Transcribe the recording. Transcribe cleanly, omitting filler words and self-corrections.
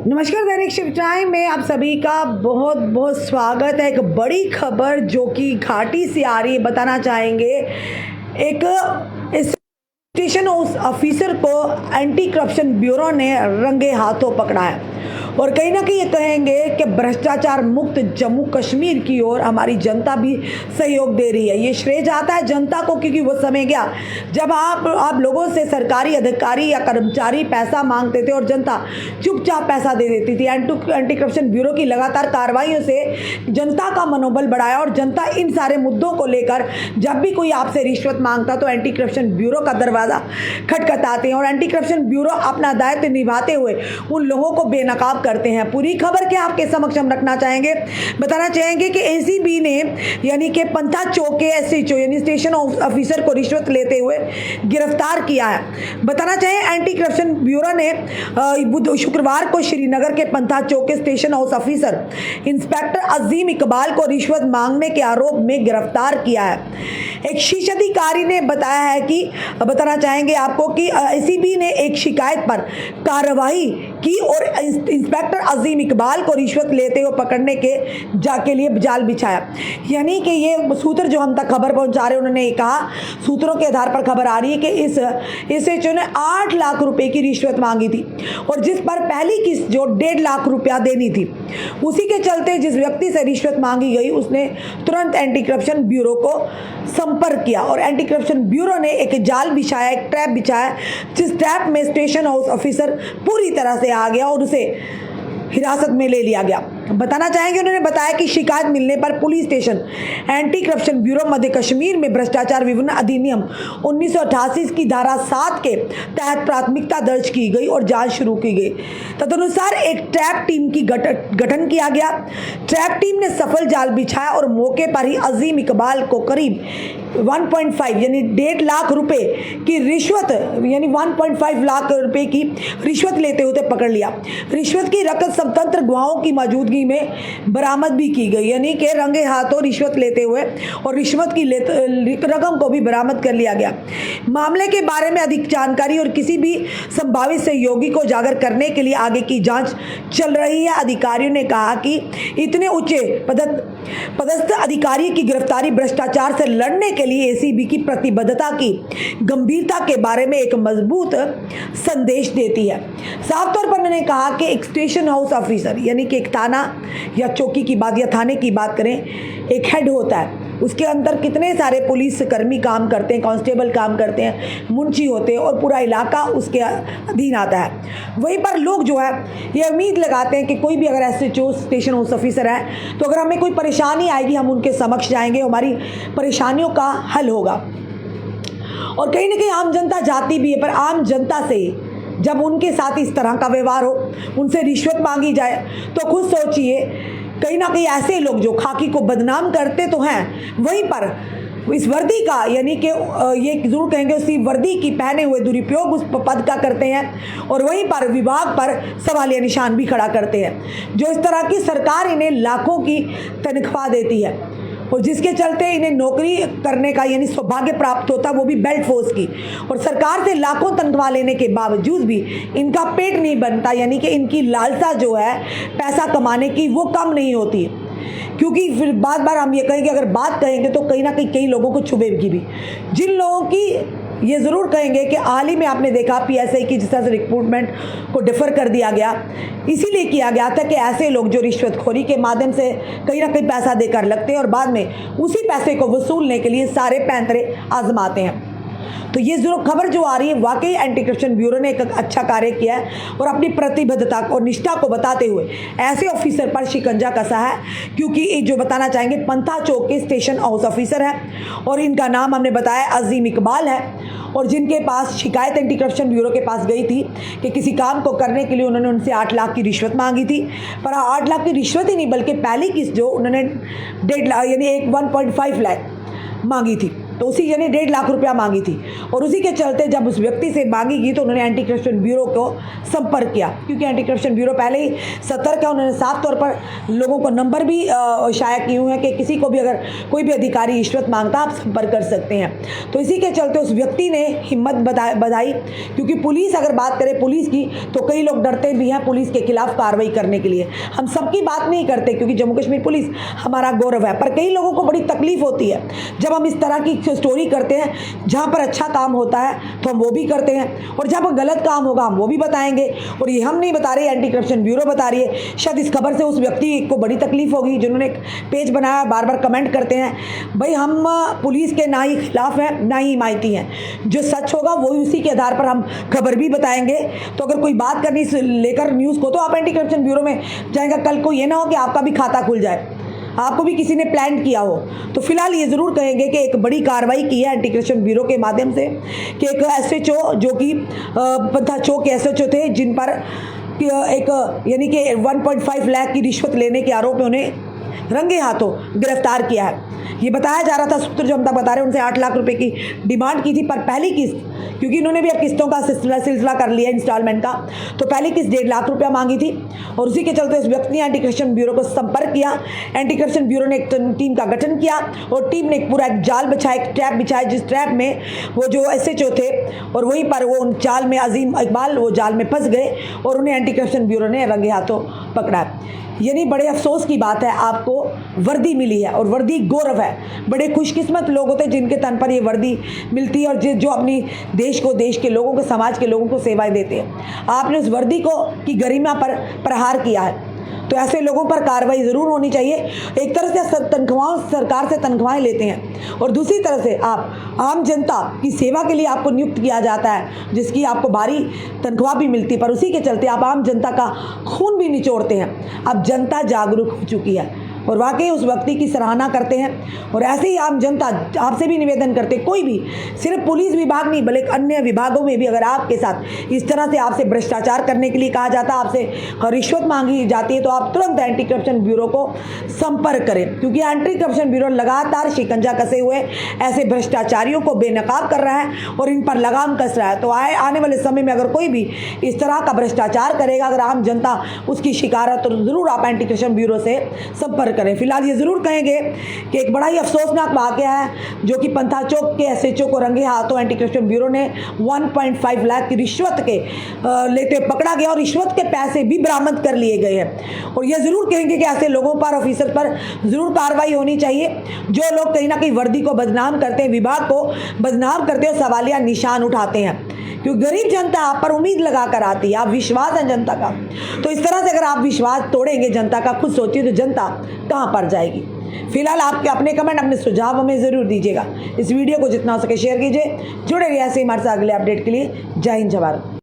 नमस्कार, दैनिक शिव टाइम में आप सभी का बहुत बहुत स्वागत है। एक बड़ी खबर जो कि घाटी से आ रही है, बताना चाहेंगे। एक स्टेशन ऑफिसर को एंटी करप्शन ब्यूरो ने रंगे हाथों पकड़ा है और कहीं ना कहीं ये कहेंगे कि भ्रष्टाचार मुक्त जम्मू कश्मीर की ओर हमारी जनता भी सहयोग दे रही है। ये श्रेय जाता है जनता को, क्योंकि वो समय गया जब आप लोगों से सरकारी अधिकारी या कर्मचारी पैसा मांगते थे और जनता चुपचाप पैसा दे देती थी। एंटी करप्शन ब्यूरो की लगातार कार्रवाइयों से जनता का मनोबल बढ़ाया और जनता इन सारे मुद्दों को लेकर जब भी कोई आपसे रिश्वत मांगता तो एंटी करप्शन ब्यूरो का दरवाज़ा खटखटाते हैं और एंटी करप्शन ब्यूरो अपना दायित्व निभाते हुए उन लोगों को बेनकाब करते हैं। पूरी खबर क्या आपके समक्ष हम रखना चाहेंगे, बताना चाहेंगे कि एसीबी ने यानी कि पंथा चौक के एसएचओ यानी स्टेशन ऑफिसर को रिश्वत लेते हुए गिरफ्तार किया है। बताना चाहें, एंटी करप्शन ब्यूरो ने शुक्रवार को श्रीनगर के पंथा चौक के स्टेशन हाउस ऑफिसर इंस्पेक्टर अजीम इकबाल को रिश्वत मांगने के आरोप में गिरफ्तार किया है। एक शीर्ष अधिकारी ने बताया है कि बताना चाहेंगे आपको कि एसीबी ने एक शिकायत पर कार्रवाई की और इंस्पेक्टर अजीम इकबाल को रिश्वत लेते हुए पकड़ने के लिए जाल बिछाया। यानी कि ये सूत्र जो हम तक खबर पहुंचा रहे हैं, उन्होंने कहा, सूत्रों के आधार पर खबर आ रही है कि इस एसएचओ ने 8 लाख रुपए की रिश्वत मांगी थी और जिस पर पहली किस्त जो 1.5 लाख रुपया देनी थी, उसी के चलते जिस व्यक्ति से रिश्वत मांगी गई उसने तुरंत एंटी करप्शन ब्यूरो को संपर्क किया और एंटी करप्शन ब्यूरो ने एक जाल बिछाया, एक ट्रैप बिछाया, जिस ट्रैप में स्टेशन हाउस ऑफिसर पूरी तरह से आ गया और उसे हिरासत में ले लिया गया। बताना चाहेंगे, उन्होंने बताया कि शिकायत मिलने पर police station anti corruption bureau मध्य कश्मीर में भ्रष्टाचार विवरण अधिनियम 1988 की धारा 7 के तहत प्राथमिकता दर्ज की गई और जांच शुरू की गई। तदनुसार एक ट्रैप टीम की गठन किया गया। ट्रैप टीम ने सफल जाल बिछाया और मौके पर ही अजीम इकबाल को करीब 1.5 यानी 1.5 लाख रुपए की रिश्वत यानी 1.5 लाख रुपए की रिश्वत लेते हुए पकड़ लिया। रिश्वत की रकम स्वतंत्र गवाहों की मौजूदगी में बरामद भी की गई, यानी कि रंगे हाथों रिश्वत लेते हुए और रिश्वत की रकम को भी बरामद कर लिया गया। मामले के बारे में अधिक जानकारी और किसी भी संभावित सहयोगी को उजागर करने के लिए आगे की जांच चल रही है। अधिकारियों ने कहा कि इतने ऊंचे पदस्थ अधिकारी की गिरफ्तारी भ्रष्टाचार से लड़ने के लिए एसीबी की प्रतिबद्धता की गंभीरता के बारे में एक मजबूत संदेश देती है। साफ तौर पर मैंने कहा कि एक स्टेशन हाउस ऑफिसर यानी कि एक थाना या चौकी की बात या थाने की बात करें, एक हेड होता है, उसके अंदर कितने सारे पुलिस कर्मी काम करते हैं, कांस्टेबल काम करते हैं, मुंशी होते हैं और पूरा इलाका उसके अधीन आता है। वहीं पर लोग जो है ये उम्मीद लगाते हैं कि कोई भी अगर एसएचओ स्टेशन हाउस ऑफिसर है तो अगर हमें कोई परेशानी आएगी हम उनके समक्ष जाएंगे, हमारी परेशानियों का हल होगा। और कहीं ना कहीं आम जनता जाती भी है, पर आम जनता से जब उनके साथ इस तरह का व्यवहार हो, उनसे रिश्वत मांगी जाए, तो खुद सोचिए, कहीं ना कहीं ऐसे लोग जो खाकी को बदनाम करते तो हैं, वहीं पर इस वर्दी का यानी कि ये जरूर कहेंगे उसी वर्दी की पहने हुए दुरुपयोग उस पद का करते हैं और वहीं पर विभाग पर सवालिया निशान भी खड़ा करते हैं। जो इस तरह की सरकार इन्हें लाखों की तनख्वाह देती है और जिसके चलते इन्हें नौकरी करने का यानी सौभाग्य प्राप्त होता है, वो भी बेल्ट फोर्स की, और सरकार से लाखों तनख्वाह लेने के बावजूद भी इनका पेट नहीं बनता, यानी कि इनकी लालसा जो है पैसा कमाने की वो कम नहीं होती। क्योंकि फिर बार बार हम ये कहेंगे, अगर बात कहेंगे तो कहीं ना कहीं कई लोगों को छुपेगी भी। जिन लोगों की ये ज़रूर कहेंगे कि हाल ही में आपने देखा पीएसआई की जिस तरह से रिक्रूटमेंट को डिफ़र कर दिया गया, इसीलिए किया गया था कि ऐसे लोग जो रिश्वतखोरी के माध्यम से कहीं ना कहीं पैसा देकर लगते हैं और बाद में उसी पैसे को वसूलने के लिए सारे पैंतरे आजमाते हैं। तो ये जो खबर जो आ रही है, वाकई एंटी करप्शन ब्यूरो ने एक अच्छा कार्य किया है और अपनी प्रतिबद्धता और निष्ठा को बताते हुए ऐसे ऑफिसर पर शिकंजा कसा है। क्योंकि जो बताना चाहेंगे, पंथा चौक के स्टेशन हाउस ऑफिसर है और इनका नाम हमने बताया अजीम इकबाल है और जिनके पास शिकायत एंटी करप्शन ब्यूरो के पास गई थी कि किसी काम को करने के लिए उन्होंने उनसे 8 लाख की रिश्वत मांगी थी। पर 8 लाख की रिश्वत ही नहीं बल्कि पहली किस्त जो उन्होंने 1.5 लाख यानी 1.5 लाख मांगी थी। तो उसी यानी 1.5 लाख रुपया मांगी थी। और उसी के चलते जब उस व्यक्ति से मांगी गई तो उन्होंने एंटी करप्शन ब्यूरो को संपर्क किया, क्योंकि एंटी करप्शन ब्यूरो पहले ही सतर्क है। उन्होंने साफ तौर पर लोगों को नंबर भी शाया किए हुए हैं कि किसी को भी अगर कोई भी अधिकारी रिश्वत मांगता आप संपर्क कर सकते हैं। तो इसी के चलते उस व्यक्ति ने हिम्मत बधाई, क्योंकि पुलिस अगर बात करें पुलिस की तो कई लोग डरते भी हैं पुलिस के खिलाफ कार्रवाई करने के लिए। हम सबकी बात नहीं करते क्योंकि जम्मू कश्मीर पुलिस हमारा गौरव है, पर कई लोगों को बड़ी तकलीफ होती है जब हम इस तरह की स्टोरी करते हैं। जहाँ पर अच्छा काम होता है तो हम वो भी करते हैं, और जहाँ पर गलत काम होगा हम वो भी बताएंगे। और ये हम नहीं बता रहे, एंटी करप्शन ब्यूरो बता रही है। शायद इस खबर से उस व्यक्ति को बड़ी तकलीफ होगी जिन्होंने एक पेज बनाया, बार बार कमेंट करते हैं। भाई हम पुलिस के ना ही खिलाफ हैं ना ही हिमायती हैं, जो सच होगा वही उसी के आधार पर हम खबर भी बताएंगे। तो अगर कोई बात करनी लेकर न्यूज़ को तो आप एंटी करप्शन ब्यूरो में जाएगा। कल को ये ना हो कि आपका भी खाता खुल जाए, आपको भी किसी ने प्लान किया हो। तो फिलहाल ये ज़रूर कहेंगे कि एक बड़ी कार्रवाई की है एंटी करप्शन ब्यूरो के माध्यम से कि एक SHO जो कि पंथा चौक के SHO थे, जिन पर एक यानी कि 1.5 लाख की रिश्वत लेने के आरोप में उन्हें रंगे हाथों गिरफ्तार किया है। ये बताया जा रहा था, सूत्र जो हम तक बता रहे हैं, उनसे 8 लाख रुपए की डिमांड की थी, पर पहली किस्त, क्योंकि इन्होंने भी अब किस्तों का सिलसिला कर लिया इंस्टॉलमेंट का, तो पहली किस्त 1.5 लाख रुपया मांगी थी। और उसी के चलते उस व्यक्ति ने एंटी करप्शन ब्यूरो को संपर्क किया। एंटी करप्शन ब्यूरो ने एक टीम का गठन किया और टीम ने एक पूरा एक जाल बिछाया, एक ट्रैप बिछाया, जिस ट्रैप में वो जो SHO थे और वहीं पर वो उन जाल में अजीम इकबाल वो जाल में फंस गए और उन्हें एंटी करप्शन ब्यूरो ने रंगे हाथों पकड़ा। यानी बड़े अफसोस की बात है, आपको वर्दी मिली है और वर्दी गौरव है। बड़े खुशकिस्मत लोग होते हैं जिनके तन पर ये वर्दी मिलती है और जो अपनी देश को, देश के लोगों को, समाज के लोगों को सेवाएं देते हैं। आपने उस वर्दी को की गरिमा पर प्रहार किया है, तो ऐसे लोगों पर कार्रवाई ज़रूर होनी चाहिए। एक तरह से तनख्वाहों सरकार से तनख्वाहें लेते हैं और दूसरी तरह से आप आम जनता की सेवा के लिए आपको नियुक्त किया जाता है, जिसकी आपको भारी तनख्वाह भी मिलती है, पर उसी के चलते आप आम जनता का खून भी निचोड़ते हैं। अब जनता जागरूक हो चुकी है और वाकई उस व्यक्ति की सराहना करते हैं। और ऐसे ही आम जनता आपसे भी निवेदन करते, कोई भी, सिर्फ पुलिस विभाग नहीं बल्कि अन्य विभागों में भी अगर आपके साथ इस तरह से आपसे भ्रष्टाचार करने के लिए कहा जाता है, आपसे रिश्वत मांगी जाती है, तो आप तुरंत एंटी करप्शन ब्यूरो को संपर्क करें, क्योंकि एंटी करप्शन ब्यूरो लगातार शिकंजा कसे हुए ऐसे भ्रष्टाचारियों को बेनकाब कर रहा है और इन पर लगाम कस रहा है। तो आने वाले समय में अगर कोई भी इस तरह का भ्रष्टाचार करेगा, अगर आम जनता उसकी शिकार है, तो ज़रूर आप एंटी करप्शन ब्यूरो से संपर्क करें। फिलहाल ये ज़रूर कहेंगे कि एक बड़ा ही अफसोसनाक वाक़या है जो कि पंथा चौक के SHO को रंगे हाथों एंटी करप्शन ब्यूरो ने 1.5 लाख की रिश्वत के लेते पकड़ा गया और रिश्वत के पैसे भी बरामद कर लिए गए हैं। और ये ज़रूर कहेंगे कि ऐसे लोगों पर, ऑफिसर पर ज़रूर कार्रवाई होनी चाहिए जो लोग कहीं ना कहीं वर्दी को बदनाम करते हैं, विभाग को बदनाम करते हैं, सवालिया निशान उठाते हैं, क्योंकि गरीब जनता आप पर उम्मीद लगा कर आती है, आप विश्वास है जनता का। तो इस तरह से अगर आप विश्वास तोड़ेंगे जनता का, खुद सोचिए तो जनता कहाँ पर जाएगी। फिलहाल आपके अपने कमेंट, अपने सुझाव हमें ज़रूर दीजिएगा। इस वीडियो को जितना हो सके शेयर कीजिए। जुड़े रहिए ऐसे ही हमारे साथ अगले अपडेट के लिए। जय हिंद, जय भारत।